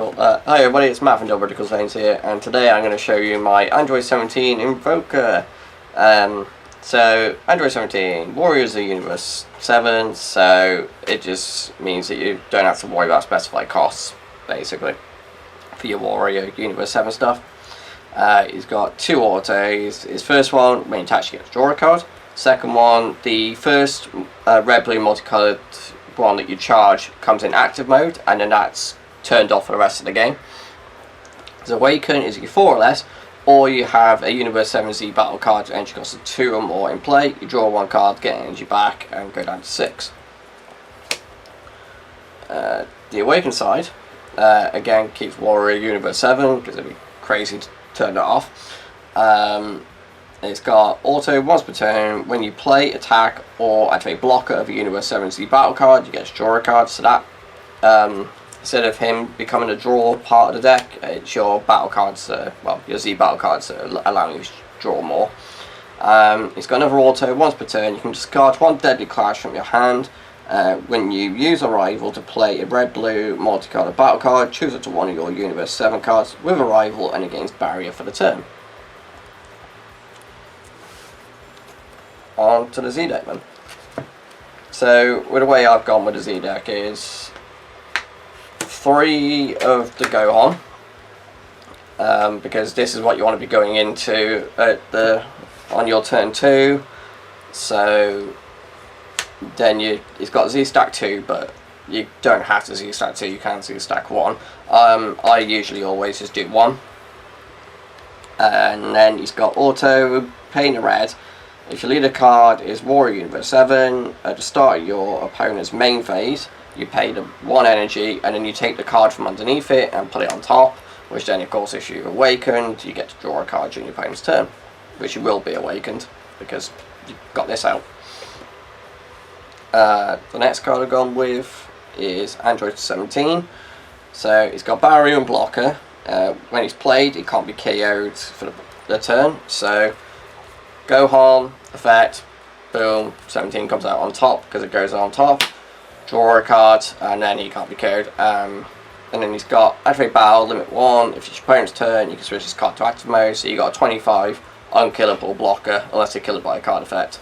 Cool. Hi everybody, it's Matt from Britical Saiyans here, and today I'm going to show you my Android 17 Invoker. So, Android 17, Warriors of Universe 7, so it just means that you don't have to worry about specified costs, basically, for your Warrior Universe 7 stuff. He's got two autos. His first one, when you attach, you get to draw a card. Second one, the first red-blue multicoloured one that you charge comes in active mode, and then that's turned off for the rest of the game. So Awaken is your 4 or less, or you have a Universe 7Z battle card, energy cost of 2 or more in play. You draw 1 card, get energy back, and go down to 6. The Awaken side, again, keeps Warrior Universe 7, because it'd be crazy to turn it off. It's got auto once per turn. When you play, attack, or activate blocker of a Universe 7Z battle card, you get to draw a card. So that, instead of him becoming a draw part of the deck, it's your battle cards, well, your Z battle cards that are allowing you to draw more. It's got another auto once per turn. You can discard 1 Deadly Clash from your hand. When you use Arrival to play a red-blue multicolored battle card, choose it to one of your Universe 7 cards with Arrival and it gains barrier for the turn. On to the Z deck then. So, with the way I've gone with the Z deck is 3 of the Gohan, because this is what you want to be going into on your turn 2. So then it's got Z stack 2, but you don't have to Z stack 2. You can Z stack 1. I usually always just do 1, and then he's got auto paint a red. If your leader card is Warrior Universe 7, at the start of your opponent's main phase, you pay the 1 energy, and then you take the card from underneath it and put it on top, which then, of course, if you're awakened, you get to draw a card during your opponent's turn, which you will be awakened, because you've got this out. The next card I've gone with is Android 17. So, he's got Barrier and Blocker. When he's played, he can't be KO'd for the turn, so Gohan, effect, boom, 17 comes out on top because it goes on top. Draw a card, and then he can't be KO'd. And then he's got activate battle, limit 1. If it's your opponent's turn, you can switch this card to active mode, so you got a 25 unkillable blocker unless they're killed by a card effect.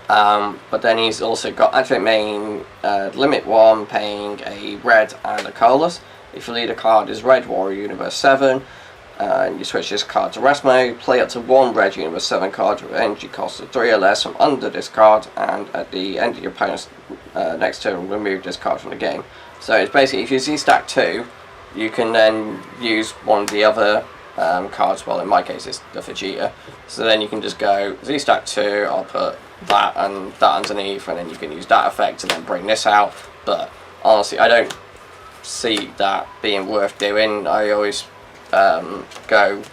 But then he's also got activate main, limit 1, paying a red and a colourless. If your leader card is red Warrior Universe 7, and you switch this card to rest mode, play up to 1 red Universe 7 card with energy cost of 3 or less from under this card, and at the end of your opponent's next turn, remove this card from the game. So it's basically, if you Z stack 2, you can then use one of the other cards. Well, in my case it's the Vegeta, so then you can just go Z stack 2, I'll put that and that underneath, and then you can use that effect and then bring this out. But honestly, I don't see that being worth doing. I always go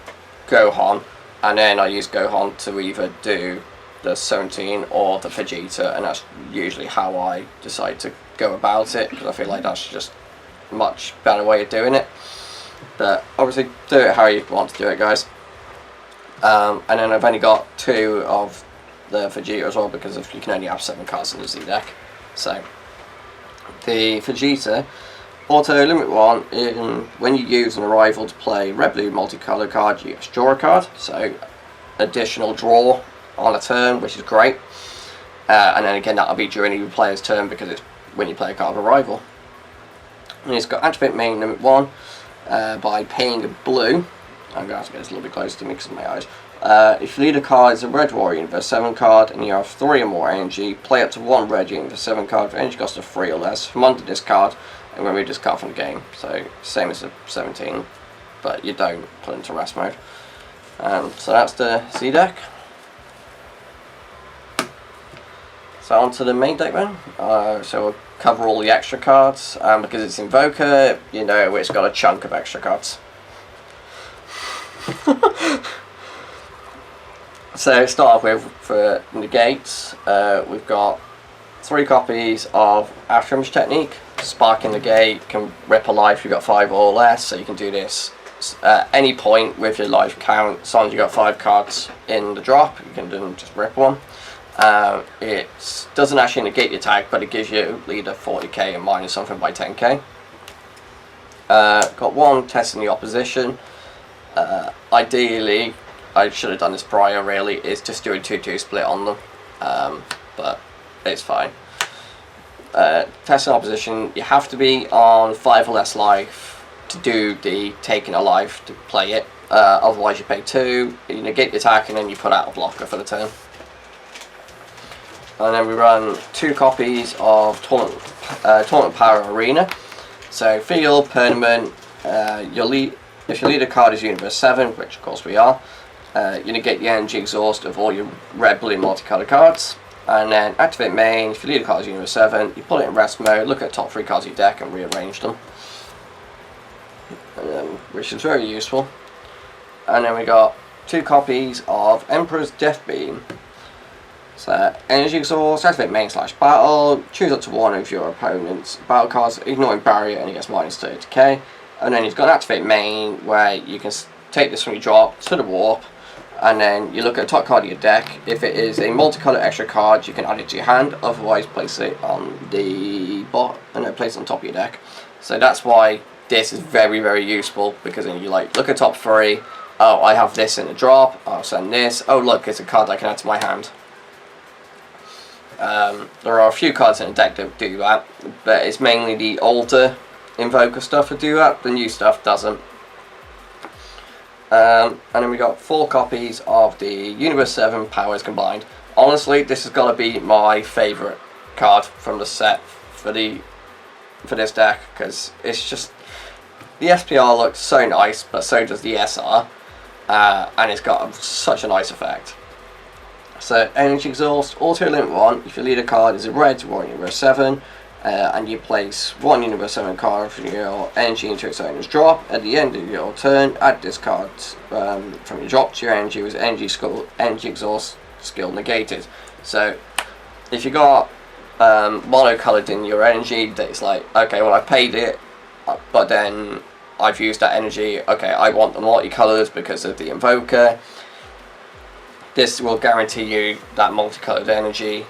Gohan, and then I use Gohan to either do the 17 or the Vegeta, and that's usually how I decide to go about it, because I feel like that's just a much better way of doing it. But obviously do it how you want to do it, guys. And then I've only got 2 of the Vegeta as well, because you can only have 7 cards in the Z deck. So the Vegeta, auto limit 1, when you use an Arrival to play red blue multicolour card, you get to draw a card, so additional draw on a turn, which is great. And then again, that'll be during your player's turn, because it's when you play a card of Arrival. And it's got activate main limit 1 by paying a blue. I'm going to have to get this a little bit closer to me because of my eyes. If your leader card is a red Warrior Universe 7 card and you have 3 or more energy, play up to 1 red Universe 7 card for energy cost of 3 or less from under this card, and remove this card from the game. So same as the 17, but you don't put into rest mode. So that's the Z deck. So on to the main deck then. So we'll cover all the extra cards, because it's Invoker, you know, it's got a chunk of extra cards. So start off with, for negates, we've got 3 copies of After Image Technique. Sparking the Gate can rip a life, you've got 5 or less, so you can do this at any point with your life count. As long as you've got 5 cards in the drop, you can then just rip one. It doesn't actually negate the attack, but it gives you either 40k and minus something by 10k. Got one testing the opposition. Ideally, I should have done this prior really, is just do a 2-2 split on them. But it's fine. Testing opposition, you have to be on 5 or less life to do the taking a life to play it. Otherwise you pay 2, you negate the attack, and then you put out a blocker for the turn. And then we run 2 copies of Tournament Power Arena. So field, permanent, if your leader card is Universe 7, which of course we are, you negate the energy exhaust of all your red, blue, multicolored cards. And then activate main, if your leader card is Universe 7, you put it in rest mode, look at the top 3 cards of your deck and rearrange them. Which is very useful. And then we got 2 copies of Emperor's Death Beam. So, energy exhaust, activate main / battle, choose up to 1 of your opponent's battle cards, ignoring barrier, and he gets minus 30k. And then you've got activate main, where you can take this from your drop to the warp, and then you look at the top card of your deck. If it is a multicolored extra card, you can add it to your hand, otherwise place it on the bottom, and then place it on top of your deck. So that's why this is very, very useful, because then you like, look at top 3, oh, I have this in the drop, I'll send this, oh look, it's a card I can add to my hand. There are a few cards in the deck that do that, but it's mainly the older Invoker stuff that do that, the new stuff doesn't. And then we got 4 copies of the Universe 7 Powers Combined. Honestly, this has got to be my favourite card from the set for this deck, because it's just, the SPR looks so nice, but so does the SR, and it's got such a nice effect. So, energy exhaust, auto limit 1, if your leader card is a red or Universe 7, and you place 1 Universe 7 card from your energy into its owner's drop, at the end of your turn, add this card from your drop to your energy with energy exhaust skill negated. So, if you got mono-coloured in your energy, that's like, okay, well I paid it, but then I've used that energy, okay, I want the multicolours because of the Invoker. This will guarantee you that multicolored energy,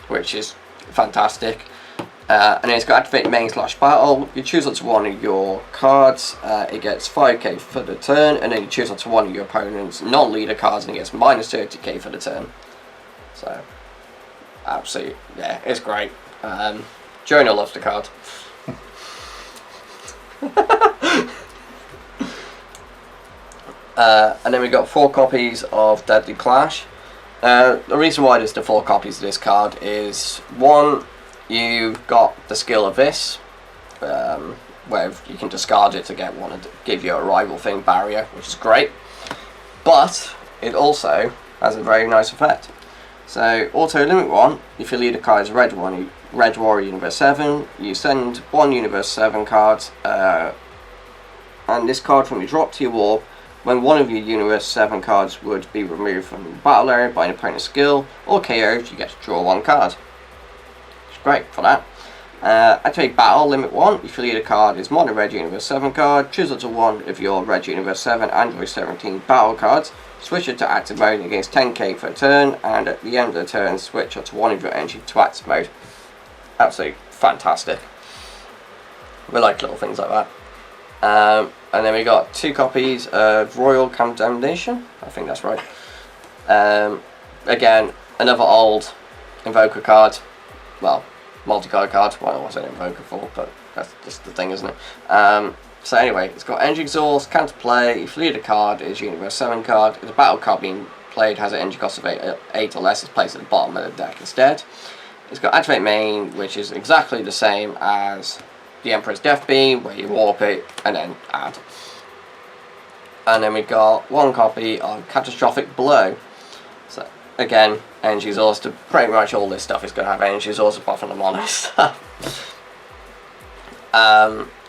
which is fantastic. And then it's got activate main / battle. You choose up to 1 of your cards, it gets 5k for the turn, and then you choose up to 1 of your opponent's non-leader cards, and it gets minus 30k for the turn. So, absolutely, yeah, it's great. Jonah loves the card. And then we got 4 copies of Deadly Clash. The reason why there's the 4 copies of this card is, 1, you've got the skill of this, where you can discard it to get one and give you a rival thing barrier, which is great. But it also has a very nice effect. So auto limit 1, if your leader card is red warrior Universe 7, you send 1 Universe 7 card, and this card from your drop to your warp. When 1 of your Universe 7 cards would be removed from the battle area by an opponent's skill or KO'd, you get to draw 1 card. It's great for that. Activate battle, limit 1. If your leader card is mono red Universe 7 card, choose up to 1 of your red Universe 7 Android 17 battle cards, switch it to active mode against 10k for a turn, and at the end of the turn, switch up to 1 of your energy to active mode. Absolutely fantastic. We like little things like that. And then we got 2 copies of Royal Condemnation. I think that's right. Again, another old Invoker card. Well, multicolored card. Well, what's an Invoker for? But that's just the thing, isn't it? So anyway, it's got energy exhaust, counterplay. If leader card is Universe 7 card, if the battle card being played has an energy cost of 8 or less, it's placed at the bottom of the deck instead. It's got activate main, which is exactly the same as the Emperor's Death Beam, where you warp it and then add. And then we got 1 copy of Catastrophic Blow. So again, energy exhaust. Pretty much all this stuff is going to have energy exhaust apart from the mono stuff.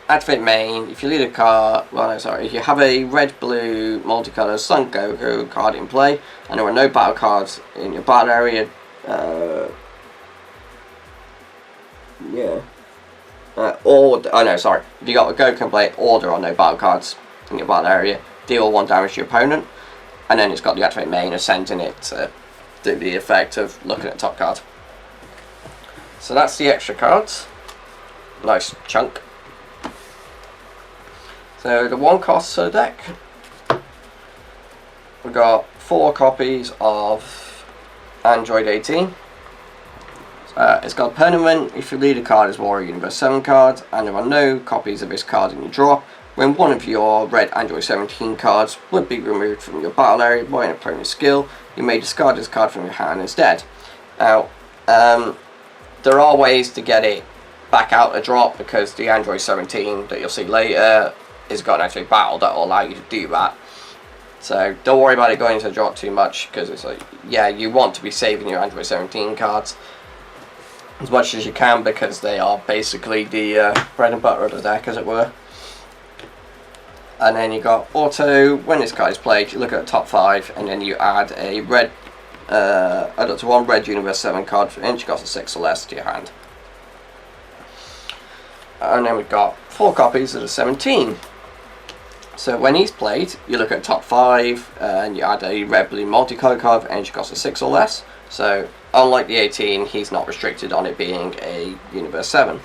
Activate main. If you lead a card, well, no, sorry. If you have a red, blue, multicolored Son Goku card in play, and there are no battle cards in your battle area, if you got a Goku in play, or there are no battle cards in your battle area, deal 1 damage to your opponent, and then it's got the activate main of sending it to do the effect of looking at the top card. So that's the extra cards. Nice chunk. So the one costs of the deck, we've got 4 copies of Android 18. It's got a permanent. If your leader card is Warrior Universe 7 card and there are no copies of this card in your draw, when one of your red Android 17 cards would be removed from your battle area by an opponent's skill, you may discard this card from your hand instead. Now, there are ways to get it back out of drop, because the Android 17 that you'll see later has got an actual battle that will allow you to do that. So don't worry about it going into the drop too much, because it's like, yeah, you want to be saving your Android 17 cards as much as you can, because they are basically the bread and butter of the deck, as it were. And then you got auto. When this card is played, you look at the top 5, and then you add a red, add up to 1 red Universe 7 card for inch cost of 6 or less to your hand. And then we've got 4 copies of the 17. So when he's played, you look at the top 5, and you add a red blue multicolour card for inch cost of 6 or less. So unlike the 18, he's not restricted on it being a Universe 7.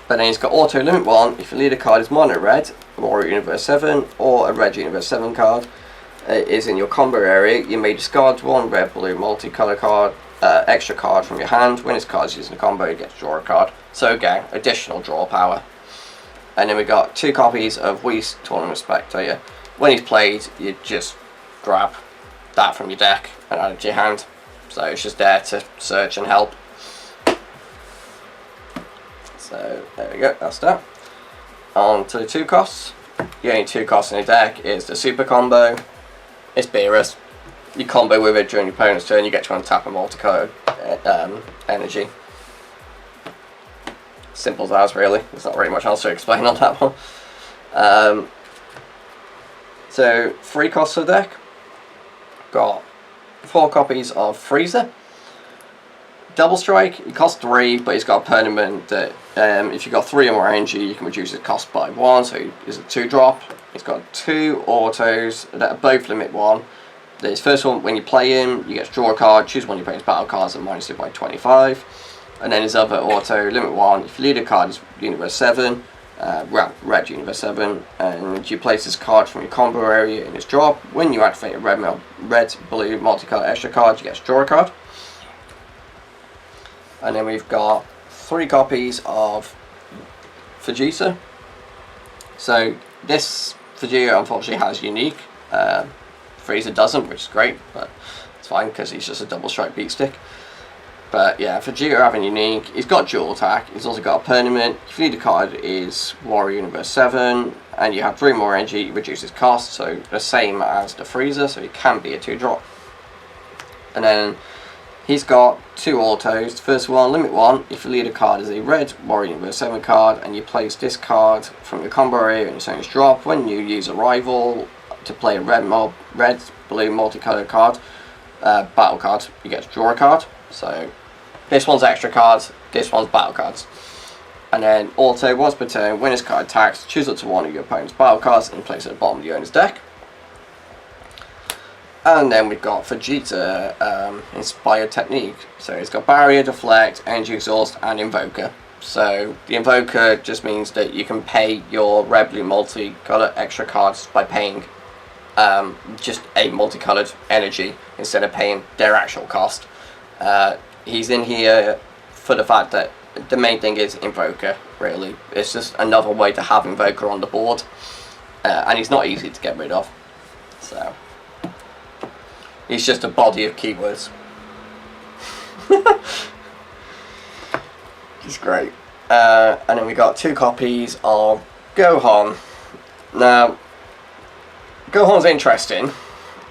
But then he's got auto limit 1. If your leader card is mono red, Warrior Universe 7, or a red Universe 7 card is in your combo area, you may discard 1 red blue multicolour card, extra card from your hand. When his card is using a combo, you get to draw a card. So again, additional draw power. And then we got 2 copies of Whist Tournament Spectator. When he's played, you just grab that from your deck and add it to your hand. So it's just there to search and help. So there we go, that's that. On to the 2 costs. The only 2 costs in the deck is the super combo. It's Beerus. You combo with it during your opponent's turn, you get to untap a multicolored energy. Simple as that, really. There's not really much else to explain on that one. So 3 costs of the deck. Got 4 copies of Freezer. Double Strike, it costs 3, but it's got a permanent that if you've got 3 or more energy, you can reduce its cost by 1, so it's a 2 drop. It's got 2 autos that are both limit 1. This first one, when you play him, you get to draw a card, choose one of your opponent's battle cards and minus it by 25. And then his other auto, limit 1, if your leader card is Universe 7, red Universe 7, and you place this card from your combo area in his drop, when you activate a red blue multicolour extra card, you get to draw a card. And then we've got 3 copies of Vegeta. So this Vegeta unfortunately has unique. Frieza doesn't, which is great, but it's fine because he's just a double strike beat stick. But yeah, Vegeta having unique. He's got dual attack. He's also got a permanent. If your leader card is Warrior Universe 7 and you have 3 more energy, it reduces cost, so the same as the Frieza, so he can be a 2 drop. And then he's got 2 autos. The first one, limit 1, if your leader card is a red Warrior Universe 7 card and you place this card from your combo area in your opponent's drop, when you use a rival to play a red blue multicolored card, battle card, you get to draw a card. So this one's extra cards, this one's battle cards. And then auto, once per turn, when his card attacks, choose up to 1 of your opponent's battle cards and place it at the bottom of the owner's deck. And then we've got Vegeta Inspired Technique. So it's got Barrier, Deflect, Energy Exhaust, and Invoker. So the Invoker just means that you can pay your red blue multicolored extra cards by paying just a multicolored energy instead of paying their actual cost. He's in here for the fact that the main thing is Invoker, really. It's just another way to have Invoker on the board. And he's not easy to get rid of. So he's just a body of keywords. He's great. And then we got 2 copies of Gohan. Now, Gohan's interesting,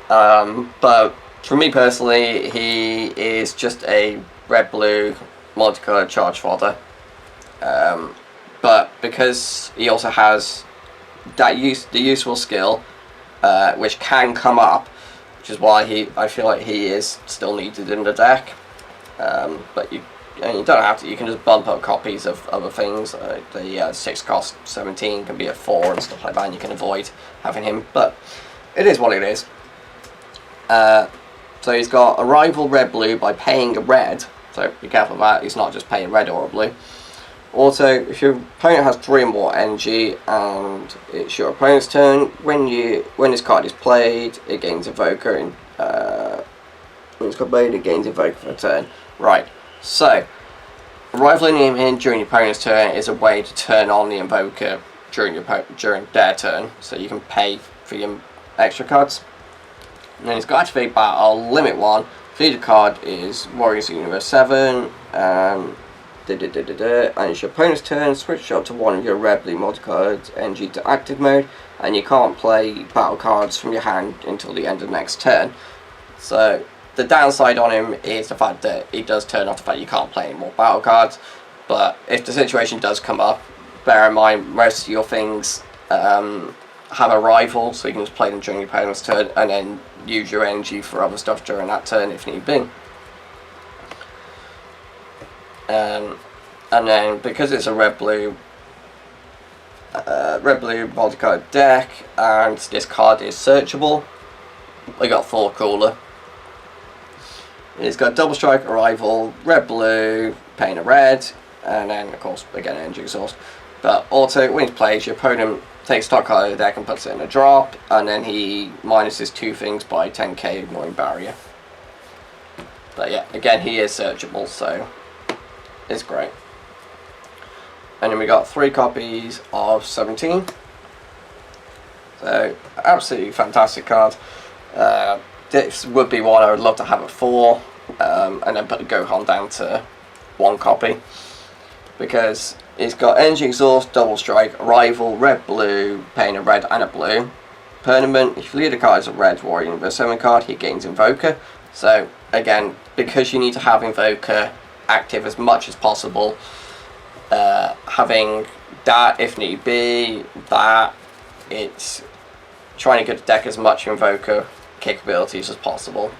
but for me personally, he is just a red-blue multicolored charge fodder. But because he also has that the useful skill, which can come up, which is why I feel like he is still needed in the deck. But you don't have to. You can just bump up copies of other things. The 6 cost 17 can be a 4 and stuff like that, and you can avoid having him. But it is what it is. So he's got a rival red blue by paying a red. So be careful of that. He's not just paying red or a blue. Also, if your opponent has 3 or more energy and it's your opponent's turn, when this card is played, it gains Invoker. When it's got played, it gains Invoker for a turn. Right. So, rivaling him in during your opponent's turn is a way to turn on the Invoker during their turn, so you can pay for your extra cards. And then it's got activate battle, limit 1. If leader card is Warriors Universe 7, and it's your opponent's turn, switch up to one of your red blue multi-cards energy to active mode, and you can't play battle cards from your hand until the end of the next turn. So the downside on him is the fact that he does turn off the fact you can't play any more battle cards, but if the situation does come up, bear in mind most of your things have a rival, so you can just play them during your opponent's turn and then use your energy for other stuff during that turn if need be. And then because it's a red blue multicard deck and this card is searchable, we got 4 cooler. It's got double strike, arrival, red blue, pain a red, and then of course again energy exhaust. But also when he plays, your opponent takes stock card of the deck and puts it in a drop, and then he minuses 2 things by 10k ignoring barrier. But yeah, again he is searchable, so it's great. And then we got 3 copies of 17. So absolutely fantastic card. This would be one I would love to have at 4, and then put the Gohan down to 1 copy, because it's got energy exhaust, double strike, arrival, red blue, pain a red and a blue. Permanent, if your leader card is a red Warrior Universe 7 card, he gains Invoker. So again, because you need to have Invoker active as much as possible, having that if need be, that it's trying to get the deck as much Invoker capabilities as possible.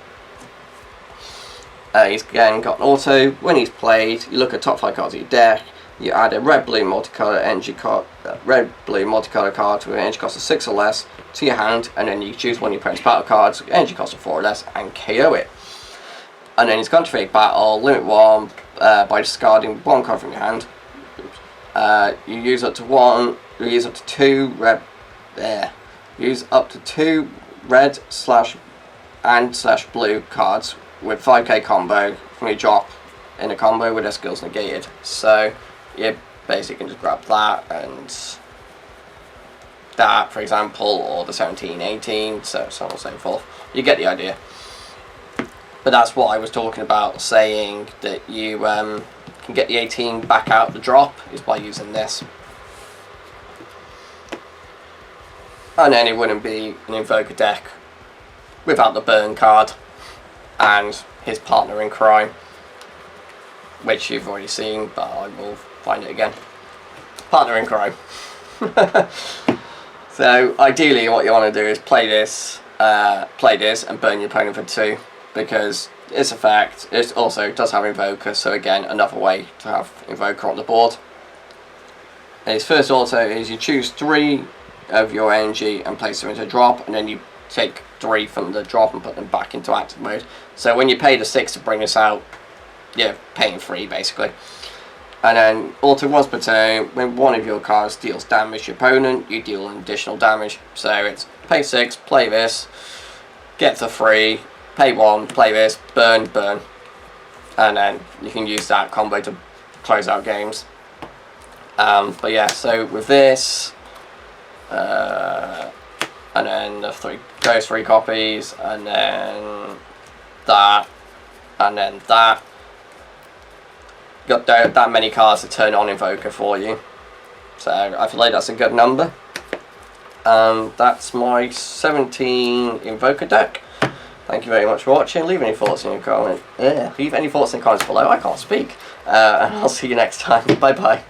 He's again got an auto. When he's played, you look at top 5 cards of your deck, you add a red blue multicolor energy card, card with an energy cost of 6 or less to your hand, and then you choose one of your opponent's battle cards, energy cost of 4 or less, and KO it. And then he's going to create battle, limit 1 by discarding 1 card from your hand. You use up to 2 red. Use up to 2 red / blue cards with 5k combo from your drop in a combo with their skills negated. So you basically can just grab that and that, for example, or the 17, 18, so on and so forth. You get the idea. But that's what I was talking about, saying that you can get the 18 back out the drop is by using this. And then it wouldn't be an Invoker deck without the burn card and his partner in crime, which you've already seen, but I will find it again. Partner in crime. So ideally what you want to do is play this and burn your opponent for 2, because it's a fact. It also does have Invoker, so again another way to have Invoker on the board. And his first auto is you choose 3 of your energy and place them into a drop, and then you take 3 from the drop and put them back into active mode. So when you pay the 6 to bring this out, you're paying 3 basically. And then auto once per turn, when one of your cards deals damage to your opponent, you deal an additional damage. So it's pay 6, play this, get the 3, pay 1, play this, burn, burn. And then you can use that combo to close out games. But yeah, so with this, and then the 3 copies, and then that, and then that. Got that many cards to turn on Invoker for you. So I feel like that's a good number. That's my 17 Invoker deck. Thank you very much for watching. Leave any thoughts in your comment. Leave any thoughts in the comments below. I can't speak. And I'll see you next time. Bye bye.